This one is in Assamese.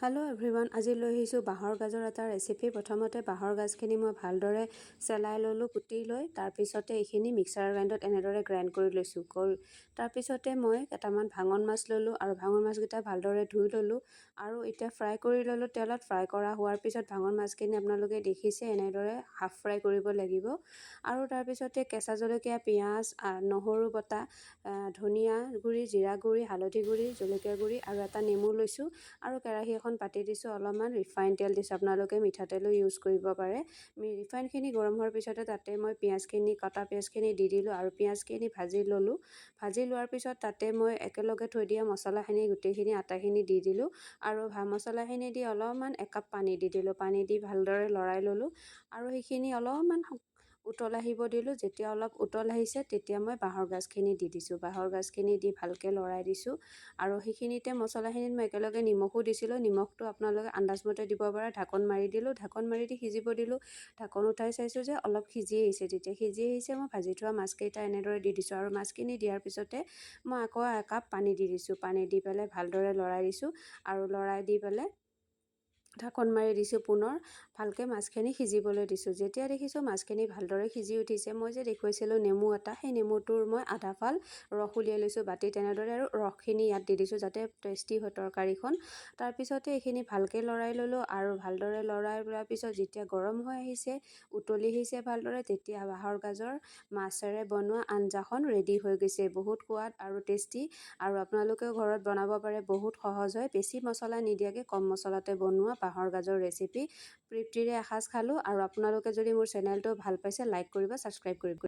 হেল্ল' এভৰিৱান, আজি লৈ আহিছোঁ বাঁহৰ গাজৰ এটা ৰেচিপি। প্ৰথমতে বাঁহৰ গাজখিনি মই ভালদৰে চেলাই ল'লোঁ, কুটি লৈ তাৰপিছতে এইখিনি মিক্সাৰ গ্ৰাইণ্ডত এনেদৰে গ্ৰাইণ্ড কৰি লৈছোঁ। তাৰপিছতে মই কেইটামান ভাঙন মাছ ল'লোঁ আৰু ভাঙন মাছকেইটা ভালদৰে ধুই ল'লোঁ আৰু এতিয়া ফ্ৰাই কৰি ল'লোঁ তেলত। ফ্ৰাই কৰা হোৱাৰ পিছত ভাঙন মাছখিনি আপোনালোকে দেখিছে এনেদৰে হাফ ফ্ৰাই কৰিব লাগিব। আৰু তাৰপিছতে কেঁচা জলকীয়া, পিঁয়াজ, নহৰু বটা, ধনিয়া গুড়ি, জিৰা গুড়ি, হালধি গুড়ি, জলকীয়া গুড়ি আৰু এটা নেমু লৈছোঁ আৰু কেৰাহী এখন পাতি দিছোঁ। অলপমান ৰিফাইন তেল দিছোঁ, আপোনালোকে মিঠাতেলো ইউজ কৰিব পাৰে। ৰিফাইনখিনি গৰম হোৱাৰ পিছতে তাতে মই কটা পিঁয়াজখিনি দি দিলোঁ আৰু পিঁয়াজখিনি ভাজি ল'লোঁ। ভাজি লোৱাৰ পিছত তাতে মই একেলগে থৈ দিয়া মছলাখিনি গোটেইখিনি আটাখিনি দি দিলোঁ আৰু মছলাখিনি দি অলপমান একাপ পানী দি দিলোঁ। পানী দি ভালদৰে লৰাই ল'লোঁ আৰু সেইখিনি অলপমান উতল আহিব দিলোঁ। যেতিয়া অলপ উতল আহিছে তেতিয়া মই বাঁহৰ গাজখিনি দি দিছোঁ। বাঁহৰ গাজখিনি দি ভালকৈ লৰাই দিছোঁ আৰু সেইখিনিতে মছলাখিনিত মই একেলগে নিমখো দিছিলোঁ। নিমখটো আপোনালোকে আন্দাজমতে দিব পাৰে। ঢাকন মাৰি দিলোঁ, ঢাকন মাৰি দি সিজিব দিলোঁ। ঢাকন উঠাই চাইছোঁ যে অলপ সিজি আহিছে। যেতিয়া সিজি আহিছে মই ভাজি থোৱা মাছকেইটা এনেদৰে দি দিছোঁ আৰু মাছখিনি দিয়াৰ পিছতে মই আকৌ একাপ পানী দি দিছোঁ। পানী দি পেলাই ভালদৰে লৰাই দিছোঁ আৰু লৰাই দি পেলাই ঢাকন মাৰি দিছোঁ। পুনৰ ভালকৈ মাছখিনি সিজিবলৈ দিছোঁ। যেতিয়া দেখিছোঁ মাছখিনি ভালদৰে সিজি উঠিছে, মই যে দেখুৱাইছিলোঁ নেমু এটা, সেই নেমুটোৰ মই আধা ফাল ৰস উলিয়াই লৈছোঁ বাতি তেনেদৰে আৰু ৰসখিনি ইয়াত দি দিছোঁ যাতে টেষ্টি হয় তৰকাৰীখন। তাৰপিছতে এইখিনি ভালকৈ লৰাই ল'লোঁ আৰু ভালদৰে লৰাই লোৱাৰ পিছত যেতিয়া গৰম হৈ আহিছে, উতলি আহিছে ভালদৰে, তেতিয়া বাঁহৰ গাজৰ মাছেৰে বনোৱা আঞ্জাখন ৰেডি হৈ গৈছে। বহুত সোৱাদ আৰু টেষ্টি আৰু আপোনালোকেও ঘৰত বনাব পাৰে। বহুত সহজ হয়, বেছি মছলা নিদিয়াকৈ কম মছলাতে বনোৱা বাঁহৰ গাজৰ ৰেচিপি। তৃপ্তিৰে এসাঁজ খালোঁ আৰু আপোনালোকে যদি মোৰ চেনেলটো ভাল পাইছে লাইক কৰিব, ছাবস্ক্ৰাইব কৰিব।